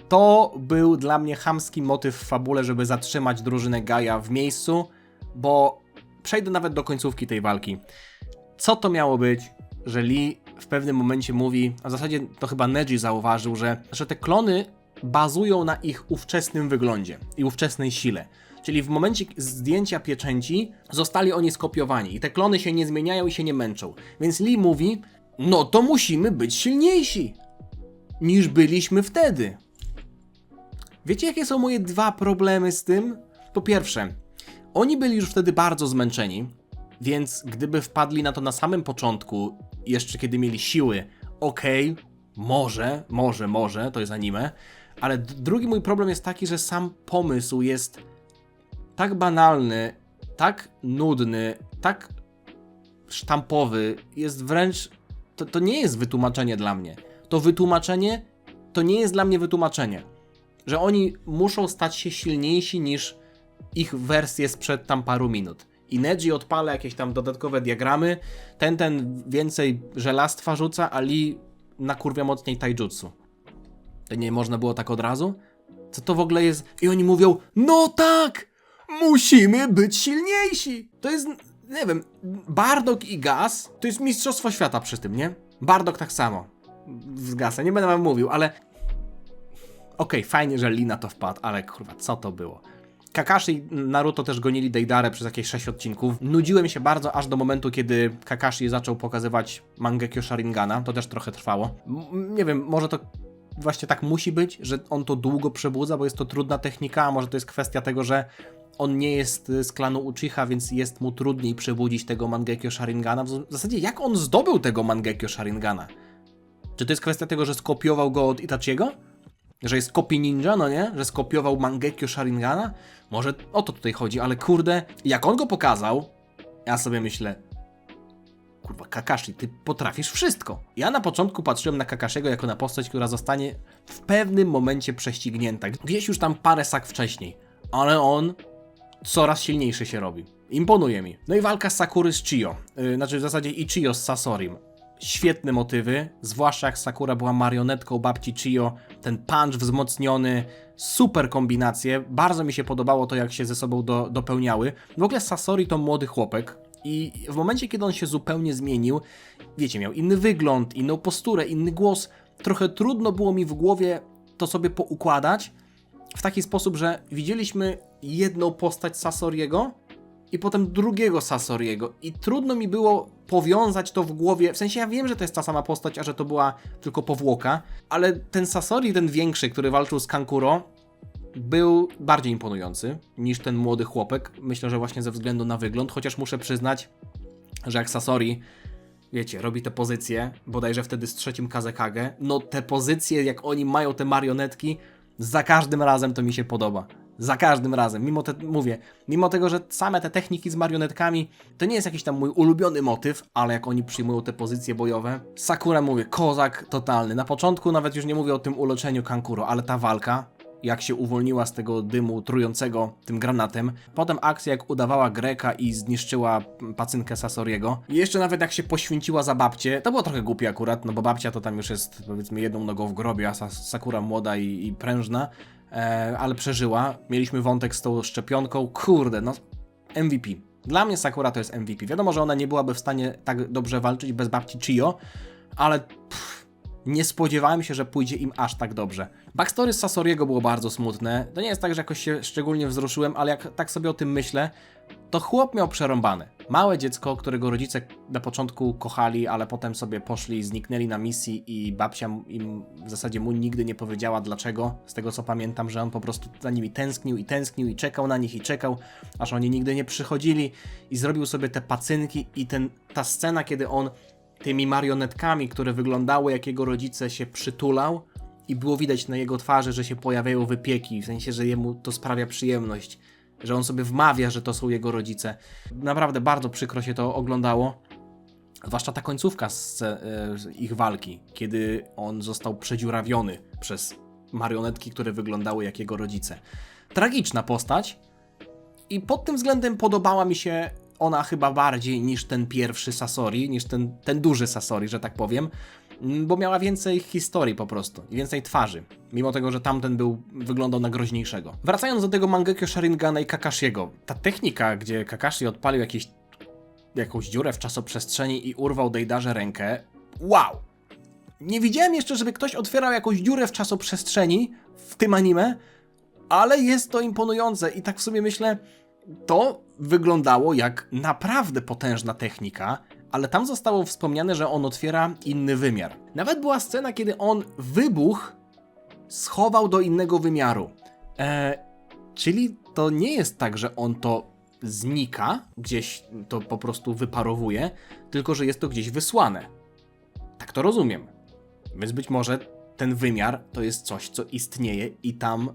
To był dla mnie chamski motyw w fabule, żeby zatrzymać drużynę Gaia w miejscu, bo przejdę nawet do końcówki tej walki. Co to miało być, że Lee w pewnym momencie mówi, a w zasadzie to chyba Neji zauważył, że te klony bazują na ich ówczesnym wyglądzie i ówczesnej sile. Czyli w momencie zdjęcia pieczęci zostali oni skopiowani i te klony się nie zmieniają i się nie męczą. Więc Lee mówi, no to musimy być silniejsi niż byliśmy wtedy. Wiecie, jakie są moje 2 problemy z tym? Po pierwsze, oni byli już wtedy bardzo zmęczeni, więc gdyby wpadli na to na samym początku, jeszcze kiedy mieli siły, okej, może, to jest anime, ale drugi mój problem jest taki, że sam pomysł jest tak banalny, tak nudny, tak sztampowy, jest wręcz, to nie jest wytłumaczenie dla mnie. To wytłumaczenie, to nie jest dla mnie wytłumaczenie, że oni muszą stać się silniejsi niż ich wersje sprzed tam paru minut. I Neji odpala jakieś tam dodatkowe diagramy, ten więcej żelastwa rzuca, a Lee nakurwia mocniej taijutsu. To nie można było tak od razu? Co to w ogóle jest? I oni mówią, no tak! Musimy być silniejsi! To jest, nie wiem, Bardock i Gas, to jest mistrzostwo świata przy tym, nie? Bardock tak samo. Z Gasa, nie będę wam mówił, ale okej, fajnie, że Lee na to wpadł, ale kurwa, co to było? Kakashi i Naruto też gonili Deidarę przez jakieś 6 odcinków. Nudziłem się bardzo aż do momentu, kiedy Kakashi zaczął pokazywać Mangekyo Sharingana. To też trochę trwało. Nie wiem, może to właśnie tak musi być, że on to długo przebudza, bo jest to trudna technika, a może to jest kwestia tego, że on nie jest z klanu Uchiha, więc jest mu trudniej przebudzić tego Mangekyo Sharingana. W zasadzie jak on zdobył tego Mangekyo Sharingana? Czy to jest kwestia tego, że skopiował go od Itachiego? Że jest copy ninja, no nie? Że skopiował Mangekyo Sharingana? Może o to tutaj chodzi, ale kurde, jak on go pokazał, ja sobie myślę, kurwa, Kakashi, ty potrafisz wszystko. Ja na początku patrzyłem na Kakashiego jako na postać, która zostanie w pewnym momencie prześcignięta. Gdzieś już tam parę sak wcześniej. Ale on coraz silniejszy się robi. Imponuje mi. No i walka Sakury z Chiyo. Znaczy w zasadzie i Chiyo z Sasorim. Świetne motywy, zwłaszcza jak Sakura była marionetką babci Chiyo. Ten punch wzmocniony, super kombinacje. Bardzo mi się podobało to, jak się ze sobą dopełniały. W ogóle Sasori to młody chłopek. I w momencie, kiedy on się zupełnie zmienił, wiecie, miał inny wygląd, inną posturę, inny głos, trochę trudno było mi w głowie to sobie poukładać w taki sposób, że widzieliśmy jedną postać Sasoriego i potem drugiego Sasoriego i trudno mi było powiązać to w głowie, w sensie ja wiem, że to jest ta sama postać, a że to była tylko powłoka, ale ten Sasori, ten większy, który walczył z Kankuro, był bardziej imponujący niż ten młody chłopek. Myślę, że właśnie ze względu na wygląd, chociaż muszę przyznać, że jak Sasori, wiecie, robi te pozycje, bodajże wtedy z trzecim Kazekage, no te pozycje, jak oni mają te marionetki, za każdym razem to mi się podoba. Za każdym razem, mimo tego, że same te techniki z marionetkami, to nie jest jakiś tam mój ulubiony motyw, ale jak oni przyjmują te pozycje bojowe, Sakura, mówię, kozak totalny. Na początku nawet już nie mówię o tym uleczeniu Kankuro, ale ta walka, jak się uwolniła z tego dymu trującego tym granatem. Potem akcja, jak udawała Greka i zniszczyła pacynkę Sasoriego. I jeszcze nawet jak się poświęciła za babcię, to było trochę głupie akurat, no bo babcia to tam już jest, powiedzmy, jedną nogą w grobie, a Sakura młoda i prężna, ale przeżyła. Mieliśmy wątek z tą szczepionką. Kurde, no MVP. Dla mnie Sakura to jest MVP. Wiadomo, że ona nie byłaby w stanie tak dobrze walczyć bez babci Chiyo, ale nie spodziewałem się, że pójdzie im aż tak dobrze. Backstory z Sasoriego było bardzo smutne. To nie jest tak, że jakoś się szczególnie wzruszyłem, ale jak tak sobie o tym myślę, to chłop miał przerąbane. Małe dziecko, którego rodzice na początku kochali, ale potem sobie poszli i zniknęli na misji i babcia im w zasadzie mu nigdy nie powiedziała dlaczego. Z tego co pamiętam, że on po prostu za nimi tęsknił i czekał na nich i czekał, aż oni nigdy nie przychodzili i zrobił sobie te pacynki i ta scena, kiedy on tymi marionetkami, które wyglądały jak jego rodzice, się przytulał i było widać na jego twarzy, że się pojawiają wypieki, w sensie, że jemu to sprawia przyjemność, że on sobie wmawia, że to są jego rodzice. Naprawdę bardzo przykro się to oglądało, zwłaszcza ta końcówka z ich walki, kiedy on został przedziurawiony przez marionetki, które wyglądały jak jego rodzice. Tragiczna postać i pod tym względem podobała mi się ona chyba bardziej niż ten pierwszy Sasori, niż ten duży Sasori, że tak powiem, bo miała więcej historii po prostu i więcej twarzy, mimo tego, że tamten wyglądał na groźniejszego. Wracając do tego Mangekyo Sharingana i Kakashiego, ta technika, gdzie Kakashi odpalił jakąś dziurę w czasoprzestrzeni i urwał Deidarze rękę, wow! Nie widziałem jeszcze, żeby ktoś otwierał jakąś dziurę w czasoprzestrzeni w tym anime, ale jest to imponujące i tak w sumie myślę, to wyglądało jak naprawdę potężna technika, ale tam zostało wspomniane, że on otwiera inny wymiar. Nawet była scena, kiedy on wybuch schował do innego wymiaru. Czyli to nie jest tak, że on to znika, gdzieś to po prostu wyparowuje, tylko że jest to gdzieś wysłane. Tak to rozumiem. Więc być może ten wymiar to jest coś, co istnieje i tam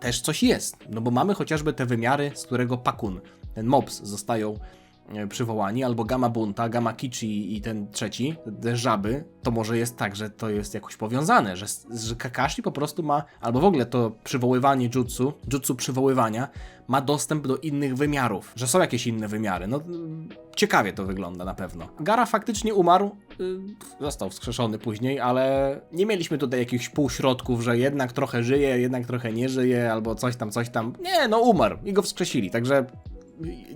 też coś jest. No bo mamy chociażby te wymiary, z którego Pakun, ten Mops, zostają przywołani, albo Gama Bunta, Gama Kichi i ten trzeci, te żaby, to może jest tak, że to jest jakoś powiązane, że Kakashi po prostu ma, albo w ogóle to przywoływanie jutsu przywoływania, ma dostęp do innych wymiarów, że są jakieś inne wymiary. No, ciekawie to wygląda na pewno. Gaara faktycznie umarł, został wskrzeszony później, ale nie mieliśmy tutaj jakichś półśrodków, że jednak trochę żyje, jednak trochę nie żyje, albo coś tam. Nie, no umarł i go wskrzesili, także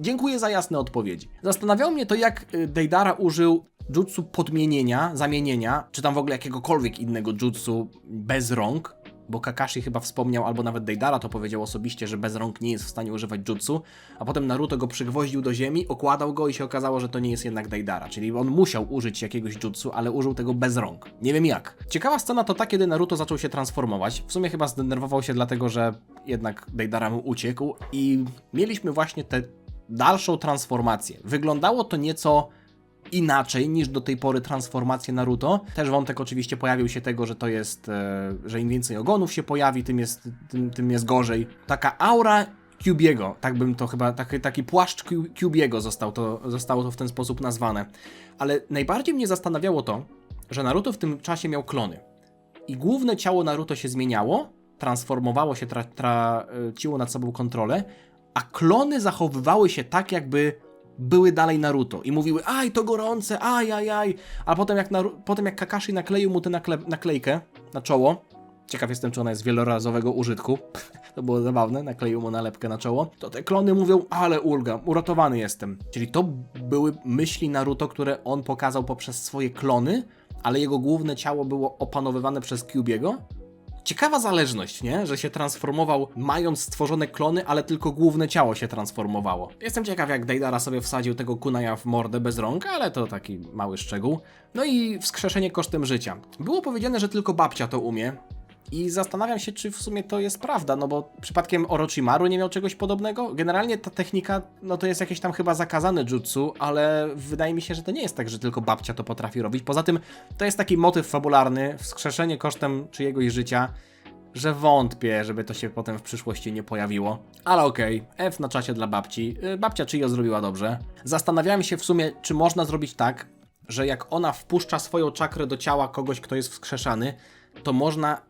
dziękuję za jasne odpowiedzi. Zastanawiało mnie to, jak Deidara użył jutsu podmienienia, zamienienia, czy tam w ogóle jakiegokolwiek innego jutsu bez rąk, bo Kakashi chyba wspomniał, albo nawet Deidara to powiedział osobiście, że bez rąk nie jest w stanie używać jutsu, a potem Naruto go przygwoździł do ziemi, okładał go i się okazało, że to nie jest jednak Deidara, czyli on musiał użyć jakiegoś jutsu, ale użył tego bez rąk. Nie wiem jak. Ciekawa scena to ta, kiedy Naruto zaczął się transformować. W sumie chyba zdenerwował się dlatego, że jednak Deidara mu uciekł i mieliśmy właśnie tę dalszą transformację. Wyglądało to nieco inaczej niż do tej pory transformacje Naruto. Też wątek oczywiście pojawił się tego, że to jest, że im więcej ogonów się pojawi, tym jest gorzej. Taka aura Kyuubiego, tak bym to chyba, taki płaszcz Kyuubiego zostało to w ten sposób nazwane. Ale najbardziej mnie zastanawiało to, że Naruto w tym czasie miał klony. I główne ciało Naruto się zmieniało, transformowało się, traciło nad sobą kontrolę, a klony zachowywały się tak, jakby były dalej Naruto i mówiły, aj, to gorące, aj, a potem jak Kakashi nakleił mu tę naklejkę na czoło, ciekaw jestem, czy ona jest wielorazowego użytku, to było zabawne, nakleił mu nalepkę na czoło, to te klony mówią, ale ulga, uratowany jestem. Czyli to były myśli Naruto, które on pokazał poprzez swoje klony, ale jego główne ciało było opanowywane przez Kyuubiego. Ciekawa zależność, nie? Że się transformował mając stworzone klony, ale tylko główne ciało się transformowało. Jestem ciekaw, jak Deidara sobie wsadził tego kunaja w mordę bez rąk, ale to taki mały szczegół. No i wskrzeszenie kosztem życia. Było powiedziane, że tylko babcia to umie. I zastanawiam się, czy w sumie to jest prawda, no bo przypadkiem Orochimaru nie miał czegoś podobnego? Generalnie ta technika, no to jest jakieś tam chyba zakazane jutsu, ale wydaje mi się, że to nie jest tak, że tylko babcia to potrafi robić. Poza tym to jest taki motyw fabularny, wskrzeszenie kosztem czyjegoś życia, że wątpię, żeby to się potem w przyszłości nie pojawiło. Ale okej, F na czacie dla babci. Babcia Chiyo zrobiła dobrze. Zastanawiałem się w sumie, czy można zrobić tak, że jak ona wpuszcza swoją czakrę do ciała kogoś, kto jest wskrzeszany, to można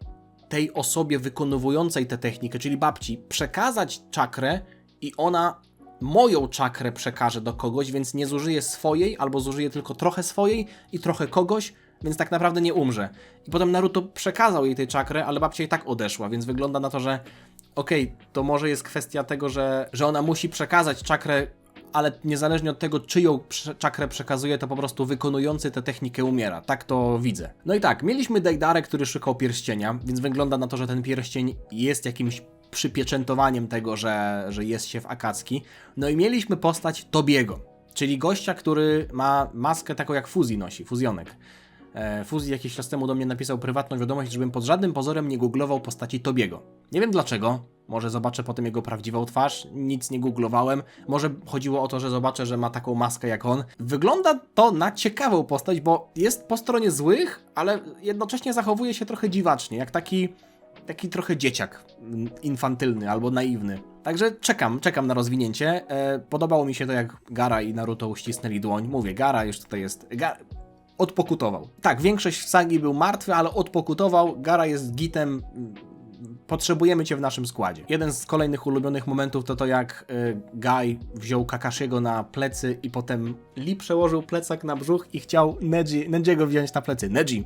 tej osobie wykonującej tę technikę, czyli babci, przekazać czakrę i ona moją czakrę przekaże do kogoś, więc nie zużyje swojej, albo zużyje tylko trochę swojej i trochę kogoś, więc tak naprawdę nie umrze. I potem Naruto przekazał jej tę czakrę, ale babcia i tak odeszła, więc wygląda na to, że to może jest kwestia tego, że ona musi przekazać czakrę, ale niezależnie od tego, czyją czakrę przekazuje, to po prostu wykonujący tę technikę umiera. Tak to widzę. No i tak, mieliśmy Deidarę, który szukał pierścienia, więc wygląda na to, że ten pierścień jest jakimś przypieczętowaniem tego, że jest się w Akatsuki. No i mieliśmy postać Tobiego, czyli gościa, który ma maskę taką jak Fuzji nosi, Fuzjonek. Fuzji jakiś czas temu do mnie napisał prywatną wiadomość, żebym pod żadnym pozorem nie googlował postaci Tobiego. Nie wiem dlaczego, może zobaczę potem jego prawdziwą twarz, nic nie googlowałem, może chodziło o to, że zobaczę, że ma taką maskę jak on. Wygląda to na ciekawą postać, bo jest po stronie złych, ale jednocześnie zachowuje się trochę dziwacznie, jak taki trochę dzieciak infantylny albo naiwny. Także czekam na rozwinięcie. Podobało mi się to, jak Gaara i Naruto uścisnęli dłoń. Mówię, Gaara już tutaj jest... Odpokutował. Tak, większość sagi był martwy, ale odpokutował. Gaara jest gitem. Potrzebujemy cię w naszym składzie. Jeden z kolejnych ulubionych momentów to jak Guy wziął Kakashiego na plecy i potem Lee przełożył plecak na brzuch i chciał Nejiego wziąć na plecy. Neji!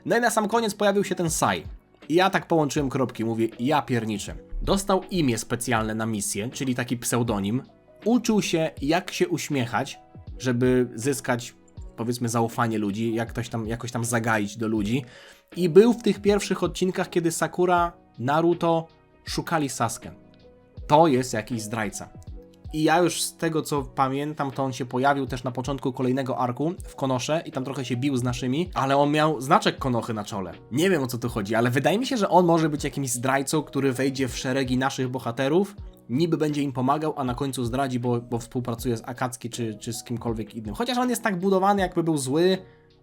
No i na sam koniec pojawił się ten Sai. I ja tak połączyłem kropki, mówię, ja pierniczę. Dostał imię specjalne na misję, czyli taki pseudonim. Uczył się, jak się uśmiechać, żeby zyskać, powiedzmy, zaufanie ludzi, jakoś tam zagaić do ludzi. I był w tych pierwszych odcinkach, kiedy Sakura, Naruto szukali Sasuke. To jest jakiś zdrajca. I ja już z tego, co pamiętam, to on się pojawił też na początku kolejnego arku w Konosze i tam trochę się bił z naszymi, ale on miał znaczek Konochy na czole. Nie wiem, o co tu chodzi, ale wydaje mi się, że on może być jakimś zdrajcą, który wejdzie w szeregi naszych bohaterów, niby będzie im pomagał, a na końcu zdradzi, bo współpracuje z Akatsuki czy z kimkolwiek innym. Chociaż on jest tak budowany, jakby był zły,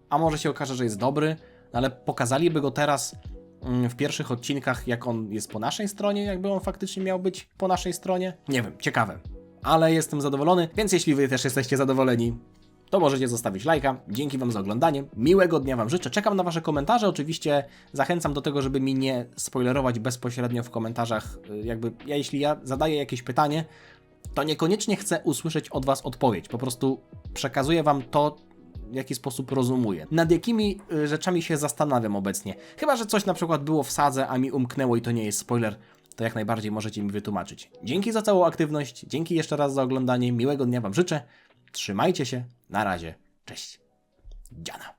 a może się okaże, że jest dobry, ale pokazaliby go teraz w pierwszych odcinkach, jak on jest po naszej stronie, jakby on faktycznie miał być po naszej stronie. Nie wiem, ciekawe. Ale jestem zadowolony, więc jeśli wy też jesteście zadowoleni, to możecie zostawić lajka. Dzięki wam za oglądanie. Miłego dnia wam życzę. Czekam na wasze komentarze. Oczywiście zachęcam do tego, żeby mi nie spoilerować bezpośrednio w komentarzach. Jeśli ja zadaję jakieś pytanie, to niekoniecznie chcę usłyszeć od was odpowiedź. Po prostu przekazuję wam to, w jaki sposób rozumuję. Nad jakimi rzeczami się zastanawiam obecnie. Chyba że coś na przykład było w sadze, a mi umknęło i to nie jest spoiler, to jak najbardziej możecie mi wytłumaczyć. Dzięki za całą aktywność, dzięki jeszcze raz za oglądanie, miłego dnia wam życzę, trzymajcie się, na razie, cześć. Dziana.